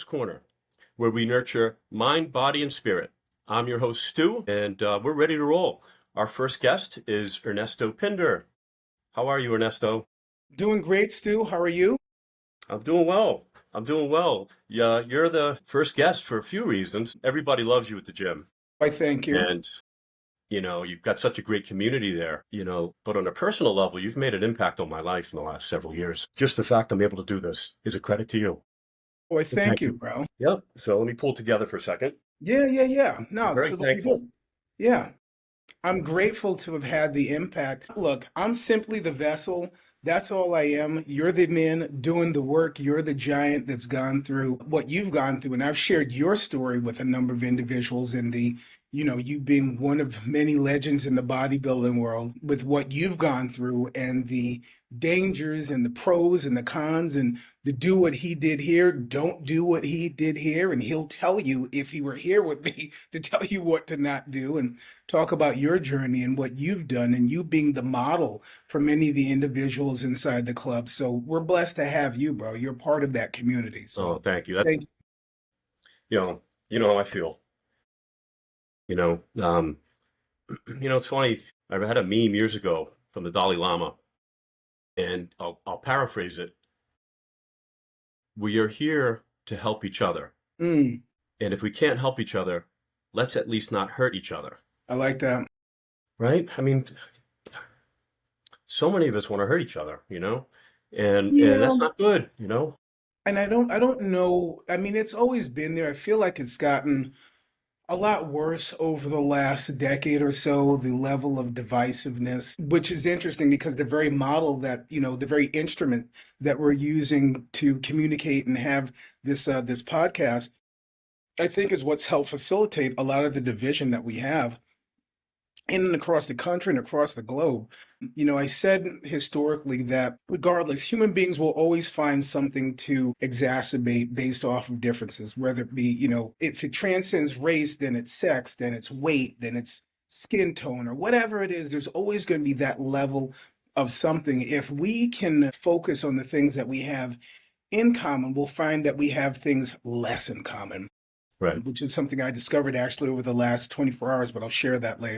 Corner, where we nurture mind, body, and spirit. I'm your host, Stu, and we're ready to roll. Our first guest is Ernesto Pinder. How are you, Ernesto? Doing great, Stu. How are you? I'm doing well. I'm doing well. Yeah, you're the first guest for a few reasons. Everybody loves you at the gym, I thank you. and you've got such a great community there. But on a personal level, you've made an impact on my life in the last several years. Just the fact I'm able to do this is a credit to you. Oh, I And thank thank you, you. bro. Yep. So let me pull together for a second. Yeah. I'm No, this very is what we thankful. do. Yeah. I'm grateful to have had the impact. Look, I'm simply the vessel. That's all I am. You're the man doing the work. You're the giant that's gone through what you've gone through. And I've shared your story with a number of individuals in you being one of many legends in the bodybuilding world with what you've gone through and the dangers and the pros and the cons and to do what he did here, don't do what he did here. And he'll tell you if he were here with me to tell you what to not do. And talk about your journey and what you've done and you being the model for many of the individuals inside the club. So we're blessed to have you, bro. You're part of that community. Oh, So thank you. thank you. You know, you know how I feel. You know, um, it's funny. I had a meme years ago from the Dalai Lama, and I'll paraphrase it. We are here to help each other, Mm, and if we can't help each other, let's at least not hurt each other, I like that. right? I mean, so many of us want to hurt each other, and Yeah. that's not good. And I don't know. I mean, it's always been there. I feel like it's gotten a lot worse over the last decade or so, the level of divisiveness, which is interesting because the very model that, the very instrument that we're using to communicate and have this podcast, I think is what's helped facilitate a lot of the division that we have in and across the country and across the globe. I said historically that regardless, human beings will always find something to exacerbate based off of differences, whether it be, if it transcends race, then it's sex, then it's weight, then it's skin tone, or whatever it is, there's always going to be that level of something. If we can focus on the things that we have in common, we'll find that we have things less in common, Right. which is something I discovered actually over the last 24 hours, but I'll share that later.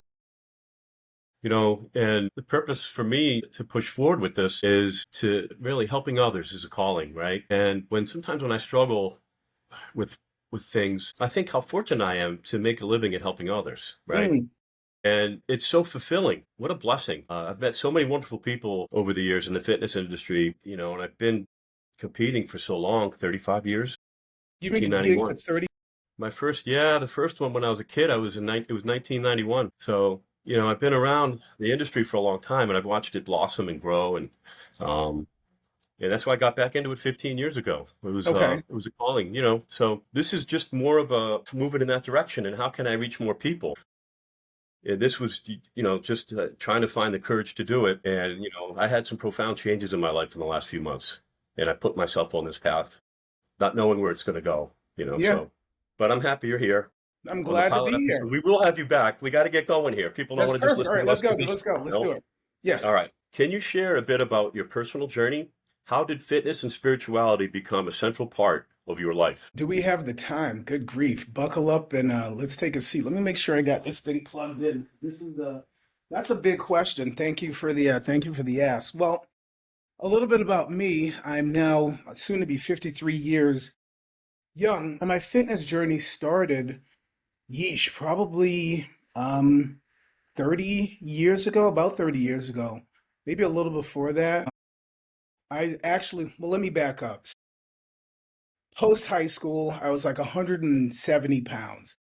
And the purpose for me to push forward with this is to really helping others is a calling, right? And sometimes when I struggle with things, I think how fortunate I am to make a living at helping others, right? Mm, And it's so fulfilling. What a blessing. I've met so many wonderful people over the years in the fitness industry, and I've been competing for so long, 35 years, you've been competing for 1991. 30. The first one when I was a kid, it was 1991. So, I've been around the industry for a long time and I've watched it blossom and grow. Um, and that's why I got back into it 15 years ago. Okay. It was a calling. So this is just more of a moving in that direction. And how can I reach more people? And this was, just trying to find the courage to do it. And, I had some profound changes in my life in the last few months. And I put myself on this path, not knowing where it's going to go. Yeah, But I'm happy you're here I'm on the glad to pilot be episode. here. We will have you back. We got to get going here. People don't That's want to just perfect. All listen right, to let's us go. do Let's this. go. Let's do it. All Yes. right. Can you share a bit about your personal journey? How did fitness and spirituality become a central part of your life? Do we have the time? Good grief. Buckle up and let's take a seat. Let me make sure I got this thing plugged in. That's a big question. Thank you for the ask. Well, a little bit about me. I'm now soon to be 53 years young, and my fitness journey started, probably 30 years ago, about 30 years ago, maybe a little before that. I actually, well, let me back up. Post high school, I was like 170 pounds.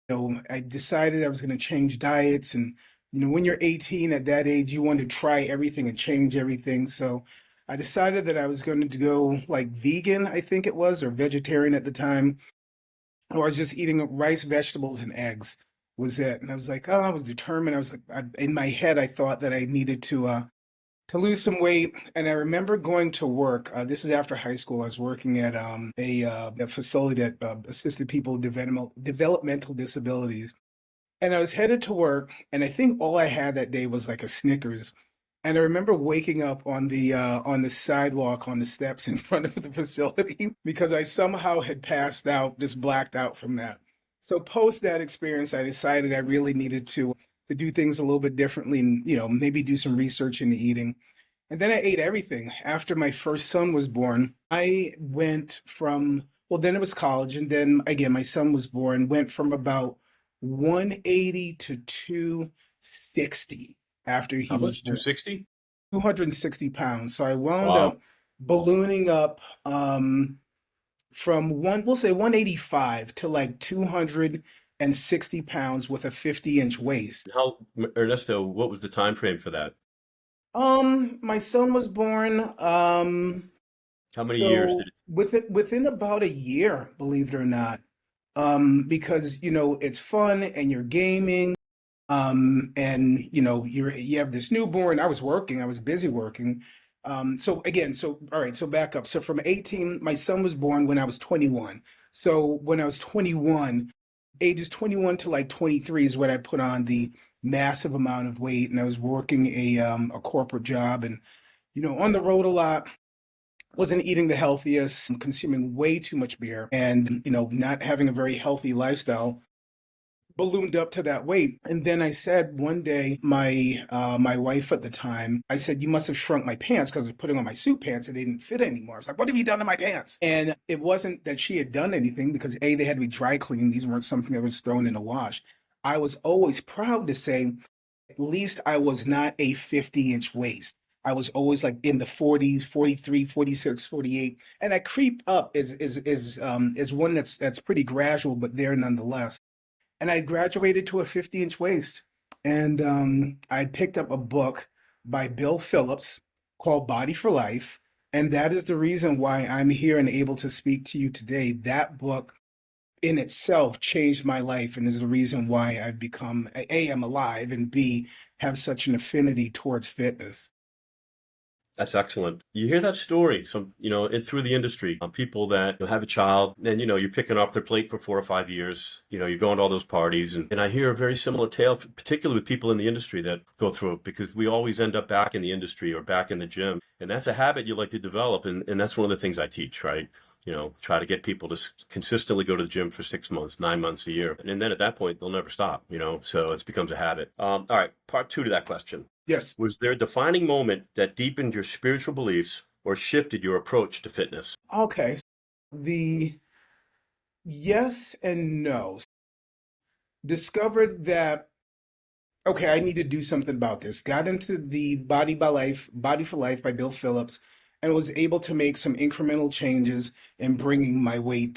I decided I was going to change diets. And, when you're 18 at that age, you want to try everything and change everything. So I decided that I was going to go like vegan, I think it was, or vegetarian at the time. Or I was just eating rice, vegetables, and eggs was it. And I was like, oh, I was determined. I was like, in my head, I thought that I needed to lose some weight. And I remember going to work. This is after high school. I was working at a facility that assisted people with developmental disabilities. And I was headed to work, and I think all I had that day was like a Snickers. And I remember waking up on the sidewalk on the steps in front of the facility because I somehow had passed out, just blacked out from that. So post that experience, I decided I really needed to do things a little bit differently and, maybe do some research into eating. And then I ate everything. After my first son was born, I went from, well, then it was college. And then again, my son was born, went from about 180 to 260 after he How was much? born. 260? 260 pounds. So I wound Wow. up ballooning up from we'll say 185 to like 260 pounds with a 50-inch waist. Ernesto, what was the time frame for that? My son was born, How many years so did it? within about a year, believe it or not, because it's fun and you're gaming, and you have this newborn. I was working, I was busy working. So again, so all right, so back up. So from 18, my son was born when I was 21. So when I was 21, ages 21 to like 23 is when I put on the massive amount of weight, and I was working a corporate job and on the road a lot, wasn't eating the healthiest, consuming way too much beer, and not having a very healthy lifestyle, ballooned up to that weight. And then I said one day, my wife at the time, I said, "You must have shrunk my pants because I was putting on my suit pants and they didn't fit anymore." I was like, "What have you done to my pants?" And it wasn't that she had done anything, because A, they had to be dry cleaned. These weren't something that was thrown in the wash. I was always proud to say, at least I was not a 50-inch waist. I was always like in the 40s, 43, 46, 48. And I creep up is one that's pretty gradual, but there nonetheless. And I graduated to a 50-inch waist. And I picked up a book by Bill Phillips called Body for Life. And that is the reason why I'm here and able to speak to you today. That book in itself changed my life and is the reason why I've become A, I'm alive, and B, have such an affinity towards fitness. That's excellent. You hear that story, through the industry, people that have a child and, you're picking off their plate for 4 or 5 years, you're going to all those parties. And I hear a very similar tale, particularly with people in the industry that go through it, because we always end up back in the industry or back in the gym. And that's a habit you like to develop. And that's one of the things I teach, right? Try to get people to consistently go to the gym for 6 months, 9 months, a year. And then at that point, they'll never stop, so it becomes a habit. All right, part two to that question. Yes. Was there a defining moment that deepened your spiritual beliefs or shifted your approach to fitness? Okay. The yes and no. Discovered that, okay, I need to do something about this. Got into the Body for Life by Bill Phillips, and was able to make some incremental changes in bringing my weight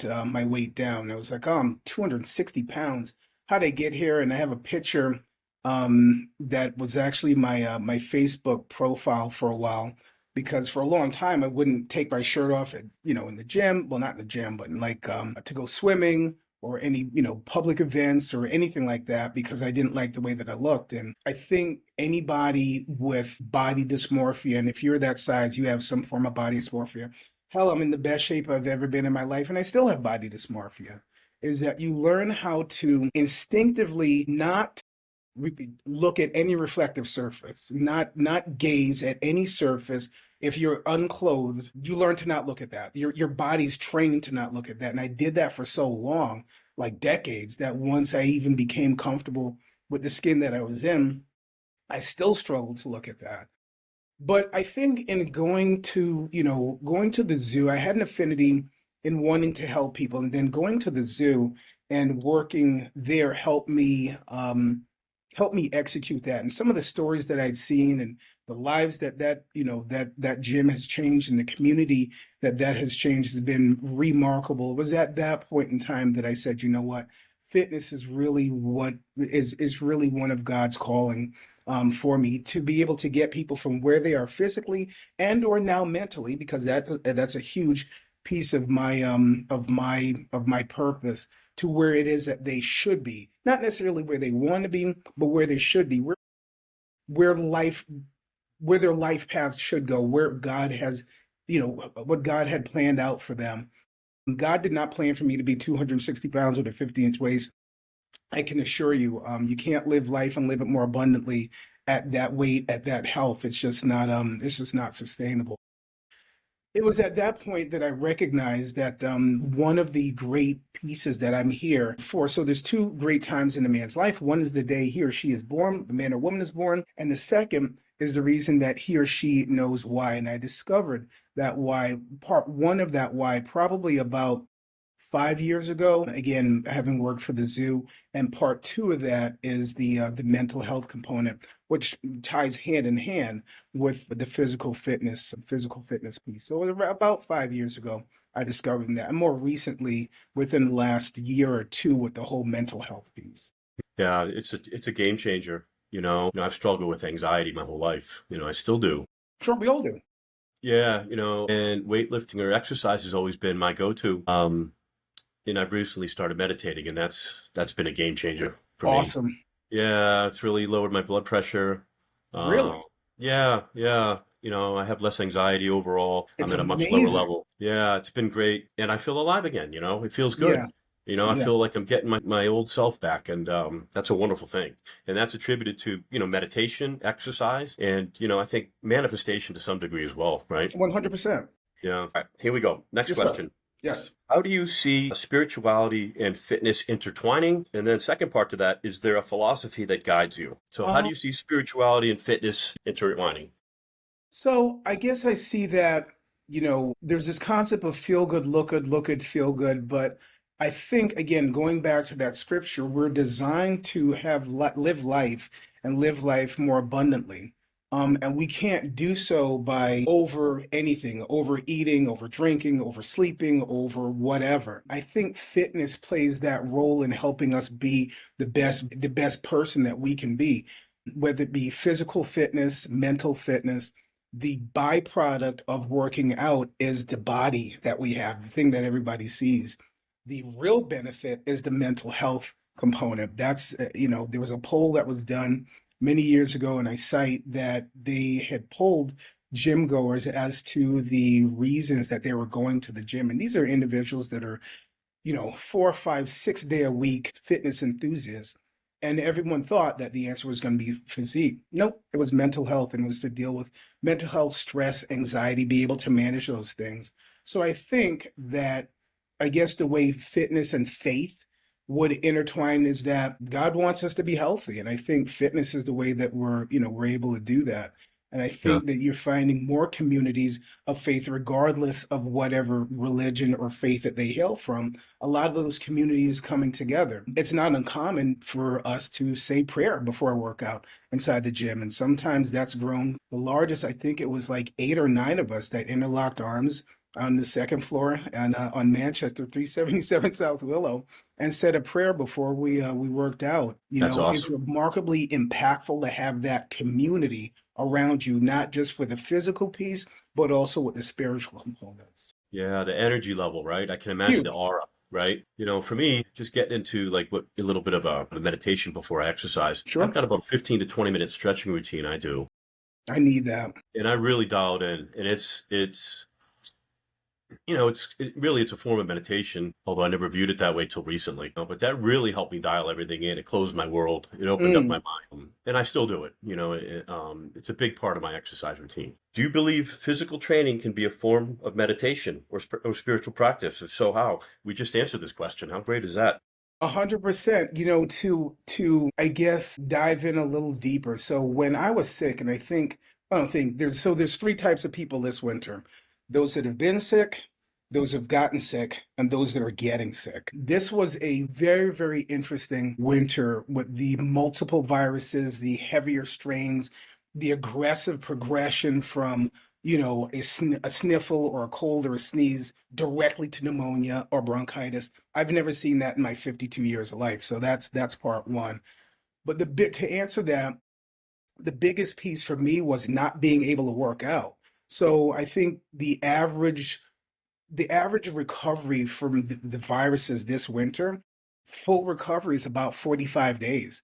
down. I was like, oh, I'm 260 pounds. How'd I get here? And I have a picture that was actually my Facebook profile for a while, because for a long time I wouldn't take my shirt off in the gym. Well, not in the gym, but in like to go swimming or any public events or anything like that, because I didn't like the way that I looked. And I think anybody with body dysmorphia, and if you're that size, you have some form of body dysmorphia. Hell, I'm in the best shape I've ever been in my life, and I still have body dysmorphia. Is that you learn how to instinctively not look at any reflective surface, not gaze at any surface. If you're unclothed, you learn to not look at that. Your body's trained to not look at that. And I did that for so long, like decades, that once I even became comfortable with the skin that I was in, I still struggled to look at that. But I think in going to the zoo, I had an affinity in wanting to help people, and then going to the zoo and working there helped me execute that. And some of the stories that I'd seen and the lives that gym has changed, and the community that has changed, has been remarkable. It was at that point in time that I said, you know what, fitness is really what is really one of God's calling, for me, to be able to get people from where they are physically and or now mentally, because that's a huge piece of my purpose, to where it is that they should be, not necessarily where they want to be, but where they should be, where life where their life path should go, where God has, what God had planned out for them. God did not plan for me to be 260 pounds with a 50-inch waist. I can assure you, you can't live life and live it more abundantly at that weight, at that health. It's just not sustainable. It was at that point that I recognized that one of the great pieces that I'm here for. So there's two great times in a man's life. One is the day he or she is born, the man or woman is born, and the second is the reason that he or she knows why. And I discovered that why, part one of that why, probably about 5 years ago. Again, having worked for the zoo, and part two of that is the mental health component, which ties hand in hand with the physical fitness piece. So about 5 years ago, I discovered that, and more recently, within the last year or two, with the whole mental health piece. Yeah, it's a game changer. I've struggled with anxiety my whole life. I still do. Sure, we all do. Yeah, and weightlifting or exercise has always been my go-to. And I've recently started meditating, and that's been a game changer for me. Awesome. Yeah, it's really lowered my blood pressure. Uh, Really, yeah, yeah. I have less anxiety overall. I'm it's at a much lower amazing. level. Yeah, it's been great. And I feel alive again, It feels Yeah, good. I yeah. feel like I'm getting my old self back, and that's a wonderful thing. And that's attributed to, meditation, exercise, and, I think manifestation to some degree as well, right? 100%. Yeah. All right, here we go. Next Yes, sir. question. Yes. How do you see spirituality and fitness intertwining? And then second part to that, is there a philosophy that guides you? So how do Um, you see spirituality and fitness intertwining? So I guess I see that, there's this concept of feel good, look good, feel good. But I think, again, going back to that scripture, we're designed to live life and live life more abundantly. And we can't do so by over anything, overeating, over drinking, over sleeping, over whatever. I think fitness plays that role in helping us be the best person that we can be, whether it be physical fitness, mental fitness. The byproduct of working out is the body that we have, the thing that everybody sees. The real benefit is the mental health component. There was a poll that was done many years ago, and I cite that they had polled gym goers as to the reasons that they were going to the gym. And these are individuals that are 4, 5, 6 day a week fitness enthusiasts. And everyone thought that the answer was going to be physique. Nope, it was mental health, and it was to deal with mental health, stress, anxiety, be able to manage those things. So I think that, I guess, the way fitness and faith would intertwine is that God wants us to be healthy. And I think fitness is the way that we're able to do that. And I Yeah. think that you're finding more communities of faith, regardless of whatever religion or faith that they hail from, a lot of those communities coming together. It's not uncommon for us to say prayer before a workout inside the gym. And sometimes that's grown. The largest, I think it was like 8 or 9 of us that interlocked arms on the second floor and on Manchester 377 South Willow, and said a prayer before we worked out. That's It's awesome. remarkably impactful to have that community around you, not just for the physical piece, but also with the spiritual components. Yeah, the energy level, right? I can imagine the Huge. aura, right? For me, just getting into like what a little bit of a meditation before I exercise. I've Sure. got about 15 to 20 minute stretching routine I do. I need that. And I really dialed in. And it's a form of meditation, although I never viewed it that way till recently. But that really helped me dial everything in. It closed my world. It opened up my Mm, mind, and I still do it. It's a big part of my exercise routine. Do you believe physical training can be a form of meditation or spiritual practice? If so, how? We just answered this question. How great is that? 100%, to I guess dive in a little deeper. So when I was sick, and I don't think there's three types of people this winter: those that have been sick, those who've gotten sick, and those that are getting sick. This was a very, very interesting winter with the multiple viruses, the heavier strains, the aggressive progression from a sniffle or a cold or a sneeze directly to pneumonia or bronchitis. I've never seen that in my 52 years of life. So that's part one. But the bit to answer that, the biggest piece for me was not being able to work out. So I think the average recovery from the viruses this winter, full recovery is about 45 days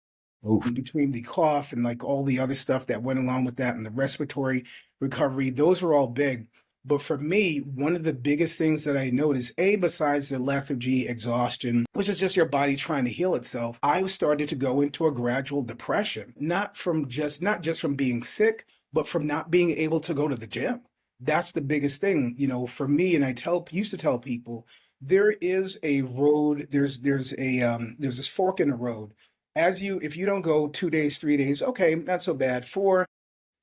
Oof. between the cough and like all the other stuff that went along with that and the respiratory recovery. Those were all big. But for me, one of the biggest things that I noticed, A, besides the lethargy, exhaustion, which is just your body trying to heal itself, I started to go into a gradual depression, not just from being sick, but from not being able to go to the gym. That's the biggest thing, for me. And used to tell people there is a road, there's this fork in the road. If you don't go 2 days, 3 days, okay, not so bad. Four,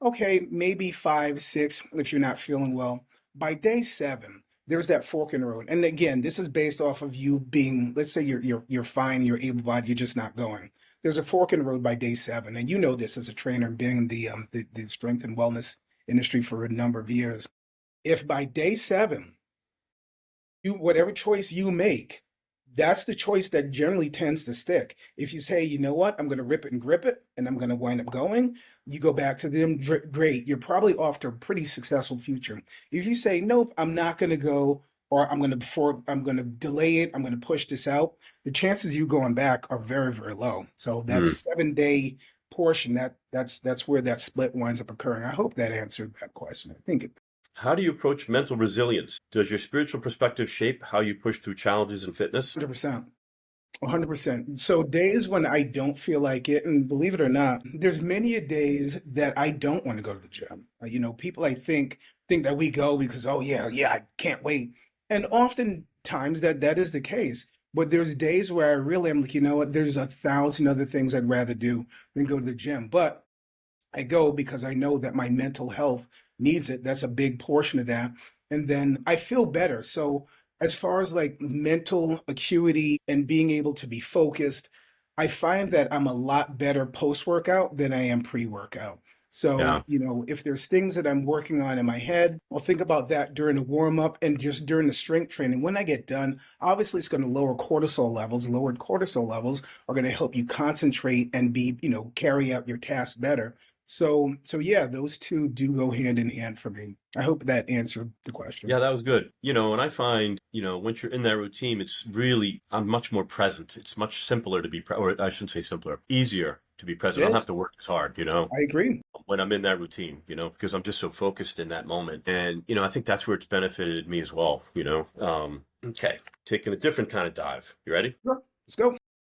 okay, maybe five, six, if you're not feeling well. By day seven, there's that fork in the road. And again, this is based off of you being, let's say you're fine, you're able-bodied, you're just not going. There's a fork in the road by day seven, and you know this as a trainer and being in the strength and wellness industry for a number of years. If by day seven whatever choice you make, that's the choice that generally tends to stick. If you say, you know what, I'm going to rip it and grip it, and I'm going to wind up going, you go back to them, great. You're probably off to a pretty successful future. If you say, nope, I'm not going to go, or I'm going to delay it, I'm going to push this out, the chances you going back are very, very low. So that Hmm. 7 day portion, that's where that split winds up occurring. I hope that answered that question. I think it How do you approach mental resilience? Does your spiritual perspective shape how you push through challenges in fitness? 100%. 100%. So days when I don't feel like it, and believe it or not, there's many a days that I don't want to go to the gym. People I think that we go because, oh yeah, yeah, I can't wait. And oftentimes that is the case. But there's days where I really am like, you know what, there's 1,000 other things I'd rather do than go to the gym. But I go because I know that my mental health needs it. That's a big portion of that. And then I feel better. So, as far as like mental acuity and being able to be focused, I find that I'm a lot better post workout than I am pre workout. So, Yeah. if there's things that I'm working on in my head, I'll think about that during the warm up and just during the strength training. When I get done, obviously it's going to lower cortisol levels. Lowered cortisol levels are going to help you concentrate and carry out your tasks better. So yeah, those two do go hand in hand for me. I hope that answered the question. Yeah, that was good. And I find, once you're in that routine, I'm much more present. It's much simpler to be, or I shouldn't say simpler, easier to be It present. I don't have is. to work as hard, I agree. when I'm in that routine, because I'm just so focused in that moment. And, I think that's where it's benefited me as well. Okay, taking a different kind of dive. You ready? Sure. Let's go.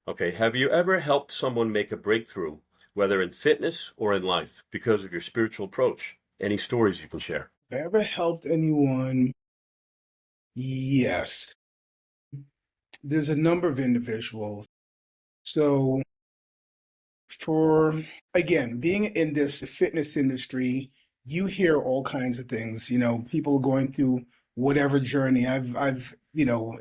Okay, have you ever helped someone make a breakthrough, whether in fitness or in life, because of your spiritual approach? Any stories you can share? If I ever helped anyone, yes. There's a number of individuals. So for again, being in this fitness industry, you hear all kinds of things, people going through whatever journey. I've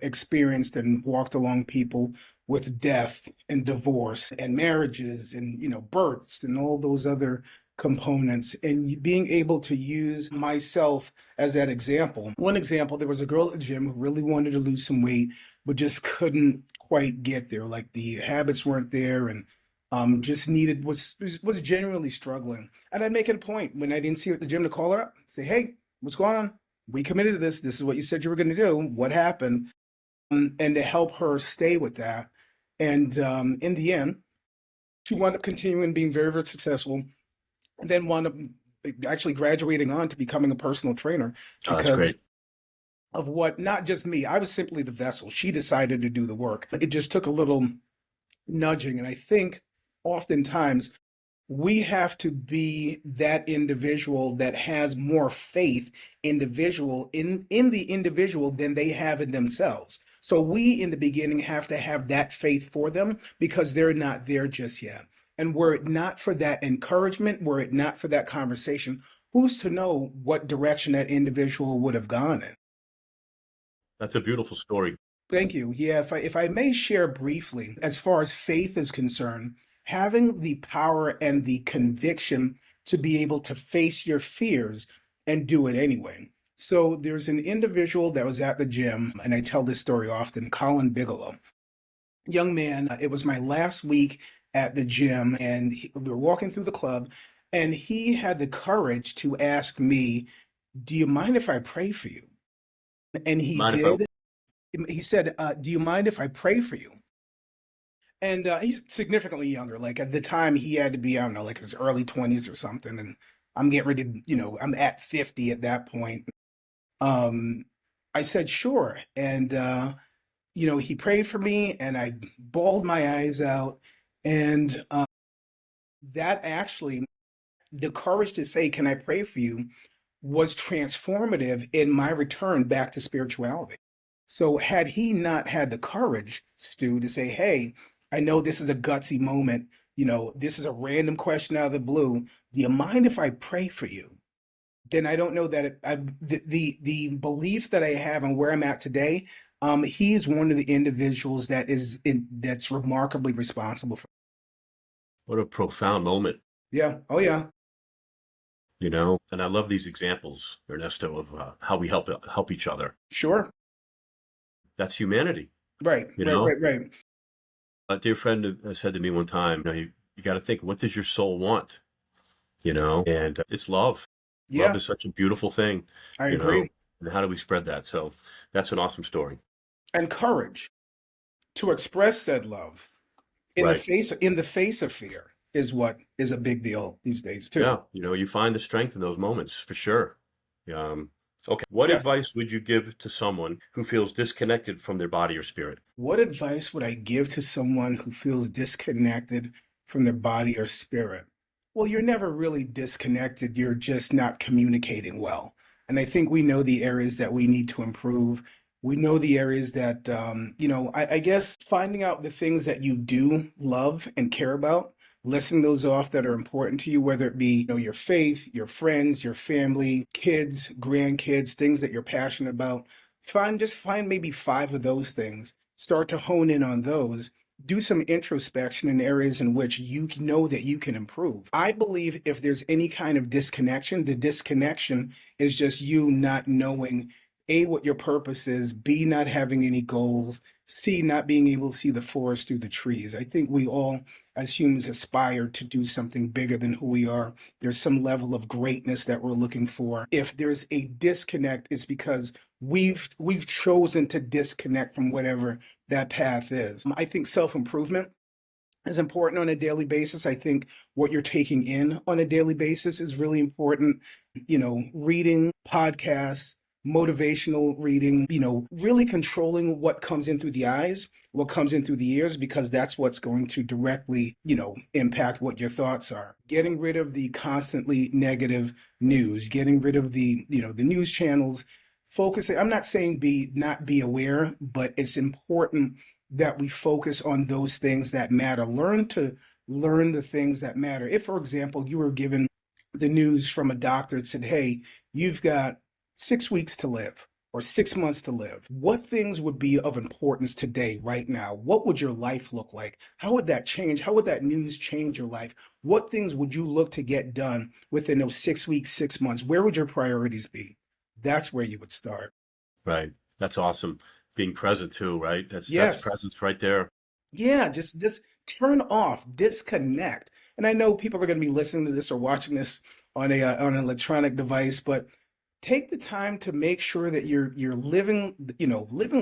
experienced and walked along people with death and divorce and marriages and, births and all those other components. And being able to use myself as that example. One example, there was a girl at the gym who really wanted to lose some weight, but just couldn't quite get there. Like the habits weren't there, and just needed was genuinely struggling. And I'd make it a point when I didn't see her at the gym to call her up, say, "Hey, what's going on? We committed to this. This is what you said you were going to do. What happened?" And to help her stay with that. And in the end, she wound up continuing being very, very successful, and then wound up actually graduating on to becoming a personal trainer Oh, that's because great. of what, not just me. I was simply the vessel. She decided to do the work. It just took a little nudging. And I think oftentimes we have to be that individual that has more faith in the individual than they have in themselves. So we in the beginning have to have that faith for them because they're not there just yet. And were it not for that encouragement, were it not for that conversation, who's to know what direction that individual would have gone in? That's a beautiful story. Thank you. Yeah, if I may share briefly, as far as faith is concerned, having the power and the conviction to be able to face your fears and do it anyway. So there's an individual that was at the gym, and I tell this story often, Colin Bigelow. Young man, it was my last week at the gym, and we were walking through the club, and he had the courage to ask me, "Do you mind if I pray for you?" And he Mind if I did. He said, "Do you mind if I pray for you?" And he's significantly younger. Like at the time, he had to be, I don't know, like his early 20s or something. And I'm getting ready to, I'm at 50 at that point. Um, I said, sure. And, he prayed for me and I bawled my eyes out. And that actually, the courage to say, can I pray for you, was transformative in my return back to spirituality. So, had he not had the courage, Stu, to say, hey, I know this is a gutsy moment, this is a random question out of the blue. Do you mind if I pray for you? Then I don't know that the belief that I have and where I'm at today. He's one of the individuals that's remarkably responsible for. What a profound moment, Yeah. Oh yeah. you know? And I love these examples, Ernesto, of how we help each other. Sure. That's humanity, Right. you Right. know? Right. Right. A dear friend said to me one time, you got to think, what does your soul want? You know, and it's love. Love Yeah. is such a beautiful thing, I you know, agree. and how do we spread that? So that's an awesome story. And courage to express said love Right. in the face of fear is what is a big deal these days too. Yeah. You find the strength in those moments for sure. Um, okay. What Yes. advice would you give to someone who feels disconnected from their body or spirit? What advice would I give to someone who feels disconnected from their body or spirit? Well, you're never really disconnected. You're just not communicating well. And I think we know the areas that we need to improve. We know the areas that, I guess finding out the things that you do love and care about, listing those off that are important to you, whether it be, your faith, your friends, your family, kids, grandkids, things that you're passionate about. Find maybe five of those things, start to hone in on those, do some introspection in areas in which you know that you can improve. I believe if there's any kind of disconnection, the disconnection is just you not knowing A, what your purpose is, B, not having any goals, C, not being able to see the forest through the trees. I think we all, as humans, aspire to do something bigger than who we are. There's some level of greatness that we're looking for. If there's a disconnect, it's because we've chosen to disconnect from whatever that path is. I think self-improvement is important on a daily basis. I think what you're taking in on a daily basis is really important. Reading podcasts, motivational reading, really controlling what comes in through the eyes, what comes in through the ears, because that's what's going to directly, impact what your thoughts are. Getting rid of the constantly negative news, getting rid of the news channels, focusing. I'm not saying not be aware, but it's important that we focus on those things that matter. Learn the things that matter. If, for example, you were given the news from a doctor that said, hey, you've got 6 weeks to live or 6 months to live, what things would be of importance today, right now? What would your life look like? How would that change? How would that news change your life? What things would you look to get done within those 6 weeks, 6 months? Where would your priorities be? That's where you would start. Right. That's awesome. Being present too, right? That's Yes. presence right there. Yeah, just turn off, disconnect. And I know people are going to be listening to this or watching this on an electronic device, but take the time to make sure that you're living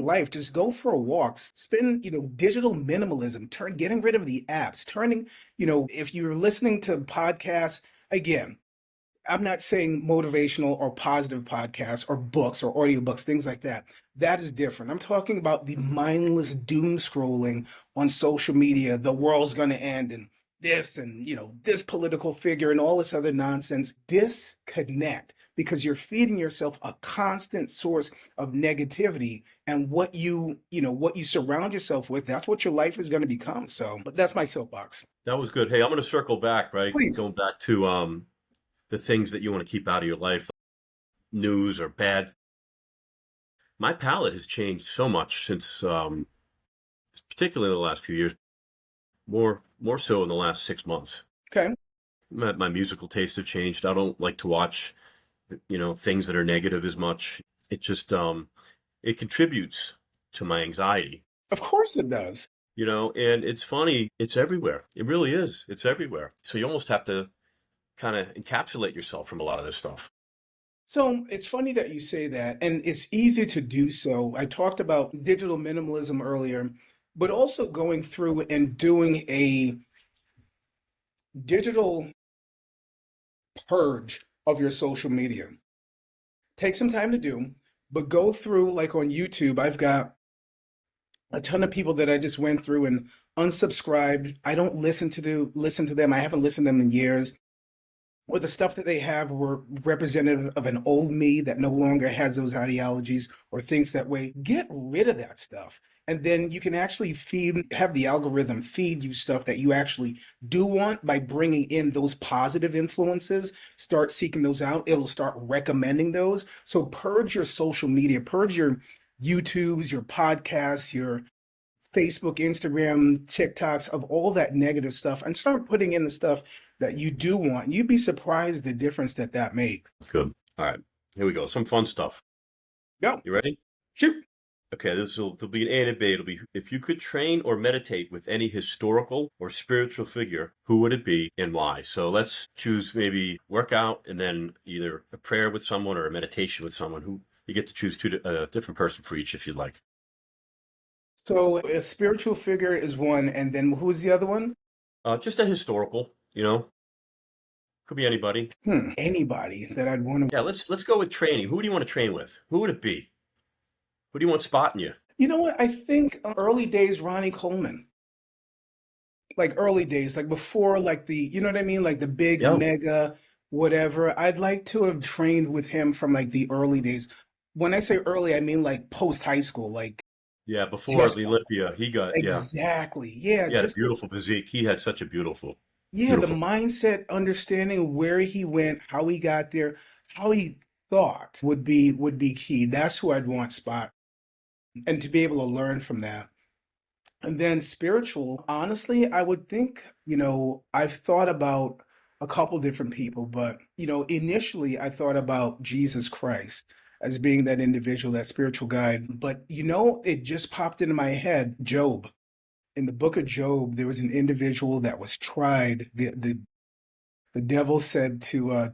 life. Just go for a walk. Spend, digital minimalism, getting rid of the apps, if you're listening to podcasts, again, I'm not saying motivational or positive podcasts or books or audiobooks, things like that. That is different. I'm talking about the mindless doom scrolling on social media. The world's going to end and this political figure and all this other nonsense. Disconnect, because you're feeding yourself a constant source of negativity, and what you surround yourself with, that's what your life is going to become. So, but that's my soapbox. That was good. Hey, I'm going to circle back, right? Please. Going back to the things that you want to keep out of your life, news or bad. My palate has changed so much since, particularly in the last few years, more so in the last 6 months. Okay. My musical tastes have changed. I don't like to watch, things that are negative as much. It just it contributes to my anxiety, Of course it does. and it's funny, it's everywhere. It really is. It's everywhere. So you almost have to kind of encapsulate yourself from a lot of this stuff. So it's funny that you say that, and it's easy to do so. I talked about digital minimalism earlier, but also going through and doing a digital purge of your social media. Take some time to do. But go through like on YouTube, I've got a ton of people that I just went through and unsubscribed. I don't listen to them. I haven't listened to them in years. Or the stuff that they have were representative of an old me that no longer has those ideologies or thinks that way. Get rid of that stuff. And then you can actually have the algorithm feed you stuff that you actually do want by bringing in those positive influences. Start seeking those out. It'll start recommending those. So purge your social media, purge your YouTubes, your podcasts, your Facebook, Instagram, TikToks of all that negative stuff and start putting in the stuff that you do want. You'd be surprised the difference that that makes. Good. All right. Here we go. Some fun stuff. Go. You ready? Shoot. Okay, there'll be an A and a B. It'll be if you could train or meditate with any historical or spiritual figure, who would it be and why? So let's choose maybe workout and then either a prayer with someone or a meditation with someone. Who you get to choose a different person for each if you'd like. So a spiritual figure is one, and then who's the other one? Just a historical, you know, could be anybody. Anybody that I'd want to. Yeah, let's go with training. Who do you want to train with? Who would it be? Who do you want spotting you? You know what? I think early days Ronnie Coleman. Like early days, like before, like you know what I mean? Like the big Yeah, mega whatever. I'd like to have trained with him from like the early days. When I say early, I mean like post high school, like yeah. Before just the Olympia, he got exactly. Yeah, he had a just beautiful physique. He had such a yeah, the beautiful. mindset, understanding where he went, how he got there, how he thought would be key. That's who I'd want spot and to be able to learn from that. And then spiritual, honestly, I would think, I've thought about a couple different people, but initially I thought about Jesus Christ as being that individual, that spiritual guide. But it just popped into my head, Job. In the book of Job, there was an individual that was tried. The devil said to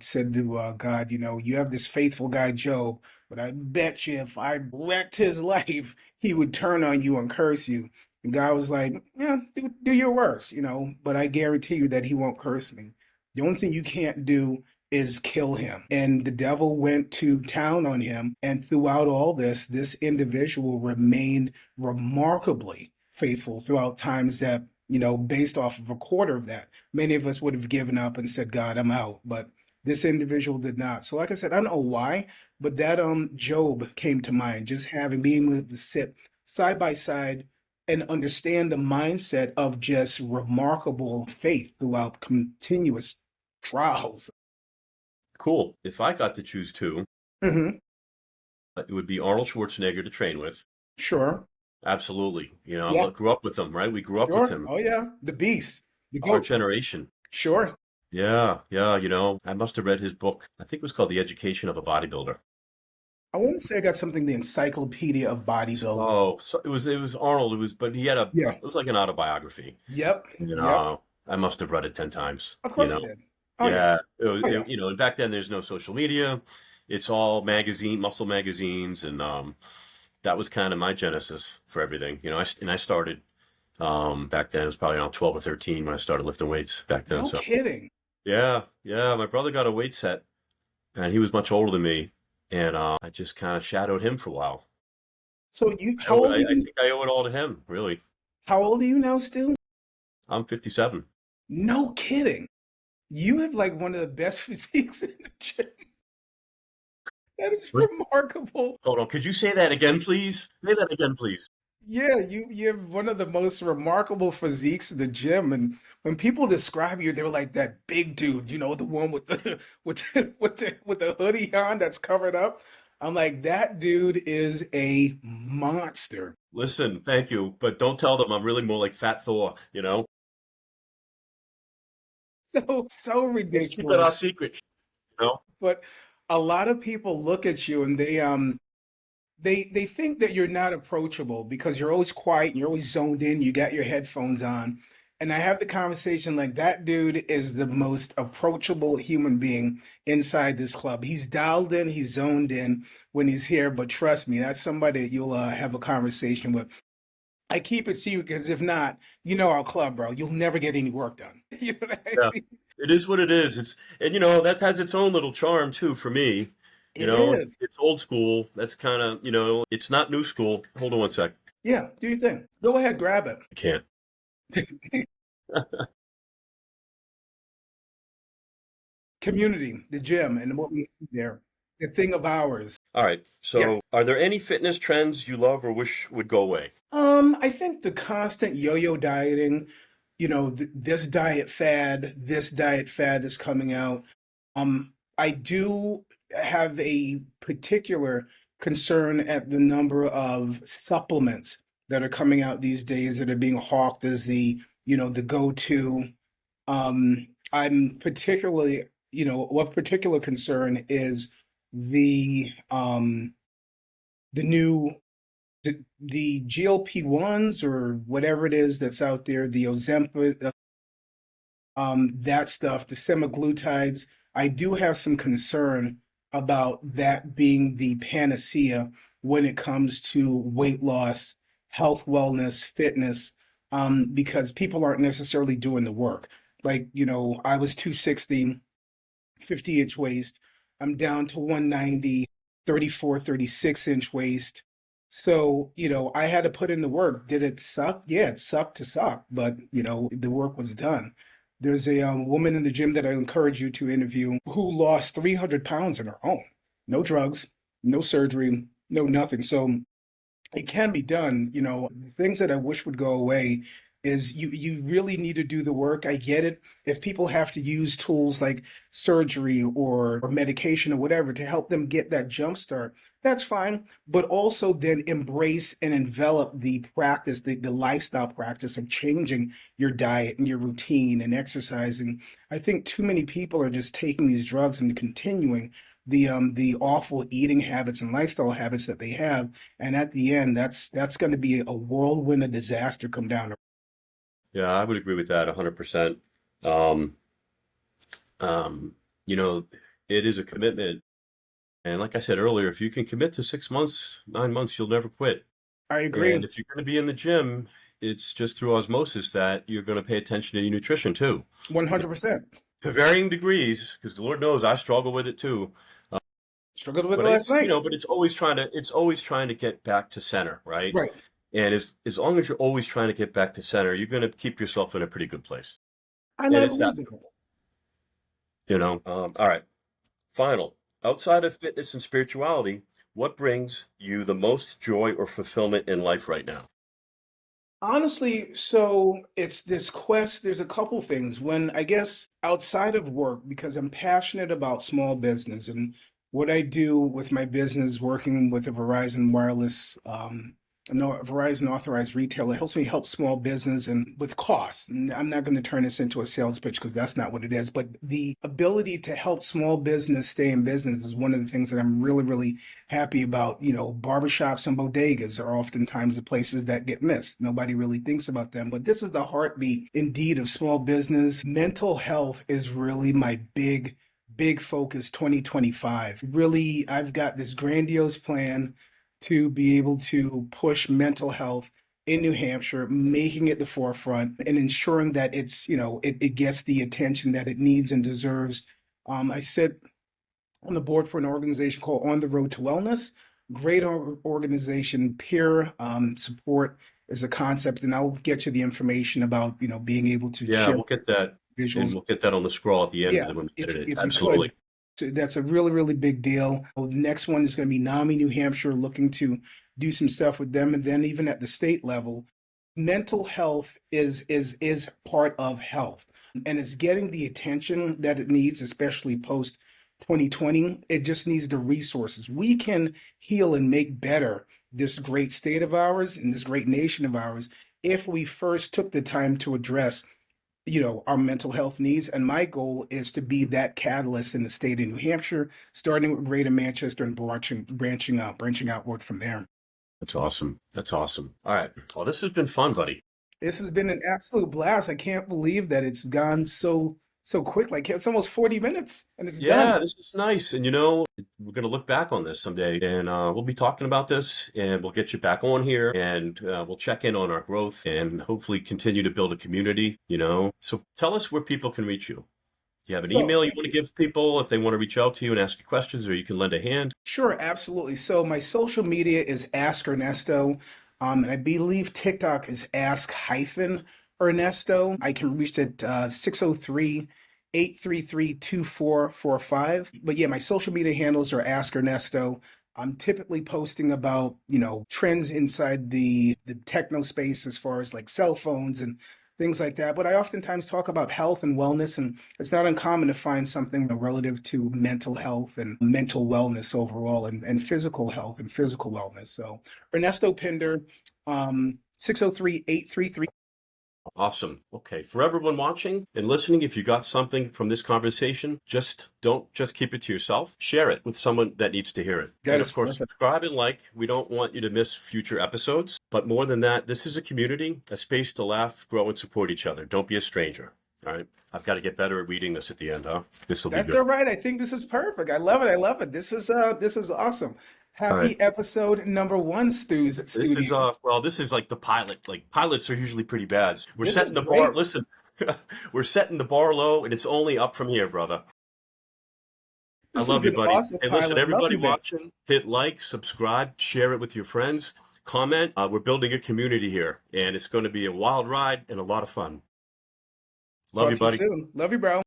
God, you have this faithful guy Job, but I bet you if I wrecked his life, he would turn on you and curse you. And God was like, yeah, do your worst, but I guarantee you that he won't curse me. The only thing you can't do is kill him. And the devil went to town on him. And throughout all this individual remained remarkably faithful throughout times that, based off of a quarter of that, many of us would have given up and said, God, I'm out. But this individual did not. So like I said, I don't know why, but that Job came to mind, just being able to sit side by side and understand the mindset of just remarkable faith throughout continuous trials. Cool. If I got to choose two, Hmm. it would be Arnold Schwarzenegger to train with. Sure. Absolutely. Yeah. I grew up with him, right? We grew up with Sure. him. Oh yeah. The beast. The Our goat. generation. Sure. Yeah, yeah. I must have read his book. I think it was called The Education of a Bodybuilder. I want to say I got something, the Encyclopedia of Bodybuilding. Oh, so it was Arnold. But he had Yeah. it was like an autobiography. Yep. You Yep. know, I must have read it 10 times, Of course it did. Oh yeah. Yeah, Oh yeah. and back then there's no social media. It's all muscle magazines, and that was kind of my genesis for everything. I started back then. It was probably around 12 or 13 when I started lifting weights back then. No So kidding. yeah, yeah. My brother got a weight set, and he was much older than me, and I just kind of shadowed him for a while. So I, owe- I I think I owe it all to him, really. how old are you now still? I'm 57. No kidding. You have like one of the best physiques in the gym. That is What? remarkable. Hold on, could you say that again, please? Say that again, please. Yeah, you have one of the most remarkable physiques in the gym. And when people describe you, they're like that big dude, the one with the with the hoodie on that's covered up. I'm like, that dude is a monster. Listen, thank you, but don't tell them I'm really more like Fat Thor, So Let's keep it our ridiculous. secret, you know? But a lot of people look at you and they think that you're not approachable because you're always quiet, you're always zoned in, you got your headphones on. And I have the conversation like that dude is the most approachable human being inside this club. He's dialed in, he's zoned in when he's here, but trust me, that's somebody that you'll have a conversation with. I keep it secret because if not, our club, bro, you'll never get any work done. You know what I Yeah, mean? it is what it is. And that has its own little charm too for me. It is. It's old school. That's kind of, it's not new school. Hold on one sec. Yeah, do your thing. Go ahead, grab it. I can't. Community, the gym, and what we see there, the thing of ours. All right. Yes. So, are there any fitness trends you love or wish would go away? I think the constant yo-yo dieting, this diet fad that's coming out. I do have a particular concern at the number of supplements that are coming out these days that are being hawked as the go-to. I'm particularly, what particular concern is the the new the GLP-1s or whatever it is that's out there, the Ozempic, that stuff, the semaglutides. I do have some concern about that being the panacea when it comes to weight loss, health, wellness, fitness, because people aren't necessarily doing the work. Like, I was 260, 50-inch waist. I'm down to 190, 34, 36-inch waist. So, I had to put in the work. Did it suck? Yeah, it sucked to suck, but, the work was done. There's a woman in the gym that I encourage you to interview who lost 300 pounds on her own. No drugs, no surgery, no nothing. So it can be done. The things that I wish would go away is you really need to do the work. I get it. If people have to use tools like surgery or medication or whatever to help them get that jump start, that's fine. But also then embrace and envelop the practice, the lifestyle practice of changing your diet and your routine and exercising. I think too many people are just taking these drugs and continuing the awful eating habits and lifestyle habits that they have, and at the end, that's going to be a whirlwind of disaster come down. Yeah, I would agree with that 100%. Um, um, you know, it is a commitment. And like I said earlier, if you can commit to 6 months, 9 months, you'll never quit. I And agree, if you're going to be in the gym, it's just through osmosis that you're going to pay attention to your nutrition too, 100%. to varying degrees, because the Lord knows I struggle with it too. Struggled with it But last night. it's always trying to get back to center, right? Right. And as long as you're always trying to get back to center, you're going to keep yourself in a pretty good place. And And I it's that believe it. simple, All right. Final. Outside of fitness and spirituality, what brings you the most joy or fulfillment in life right now? Honestly, so it's this quest. There's a couple things. When I guess outside of work, because I'm passionate about small business and what I do with my business, working with a Verizon wireless, no, Verizon authorized retailer, helps me help small business and with costs. And I'm not going to turn this into a sales pitch because that's not what it is. But the ability to help small business stay in business is one of the things that I'm really, really happy about. Barbershops and bodegas are oftentimes the places that get missed. Nobody really thinks about them, but this is the heartbeat indeed of small business. Mental health is really my big focus 2025. Really, I've got this grandiose plan to be able to push mental health in New Hampshire, making it the forefront and ensuring that it gets the attention that it needs and deserves. I sit on the board for an organization called On the Road to Wellness. Great organization, peer support is a concept, and I'll get you the information about being able to Yeah, share we'll get that, and visuals. we'll get that on the scroll at the end Yeah, when we edit it. if you could. Absolutely. So that's a really, really big deal. Well, the next one is going to be NAMI, New Hampshire, looking to do some stuff with them. And then even at the state level, mental health is part of health. And it's getting the attention that it needs, especially post 2020. It just needs the resources. We can heal and make better this great state of ours and this great nation of ours if we first took the time to address our mental health needs. And my goal is to be that catalyst in the state of New Hampshire, starting with Greater Manchester and branching outward from there. That's awesome. That's awesome. All right. Well, this has been fun, buddy. This has been an absolute blast. I can't believe that it's gone so quick. Like it's almost 40 minutes and it's done. Yeah, this is nice. And we're going to look back on this someday, and we'll be talking about this, and we'll get you back on here, and we'll check in on our growth and hopefully continue to build a community. So tell us where people can reach you. You have an So, email you thank want to you. give people if they want to reach out to you and ask you questions, or you can lend a hand? Sure, absolutely. So my social media is Ask Ernesto, and I believe TikTok is Ask hyphen Ernesto. I can reach at 603 But yeah, my social media handles are Ask Ernesto. I'm typically posting about, trends inside the techno space as far as like cell phones and things like that. But I oftentimes talk about health and wellness, and it's not uncommon to find something relative to mental health and mental wellness overall, and physical health and physical wellness. So Ernesto Pinder, 603 Awesome. Okay. For everyone watching and listening, if you got something from this conversation, don't just keep it to yourself. Share it with someone that needs to hear it. That And of is course, perfect. subscribe and like. We don't want you to miss future episodes. But more than that, this is a community, a space to laugh, grow, and support each other. Don't be a stranger. All right. I've got to get better at reading this at the end, huh? This will be That's good. all right. I think this is perfect. I love it. I love it. This is awesome. All right. Happy episode number one, This is Stuudio. this is like the pilot. Like pilots are usually pretty bad. We're This is setting the bar. great. Listen, we're setting the bar low, and it's only up from here, brother. I This love is you, an buddy. awesome Hey, listen, pilot. Love everybody you, man. watching, hit like, subscribe, share it with your friends, comment. We're building a community here, and it's going to be a wild ride and a lot of fun. Love Talk you, to you buddy. soon. Love you, bro.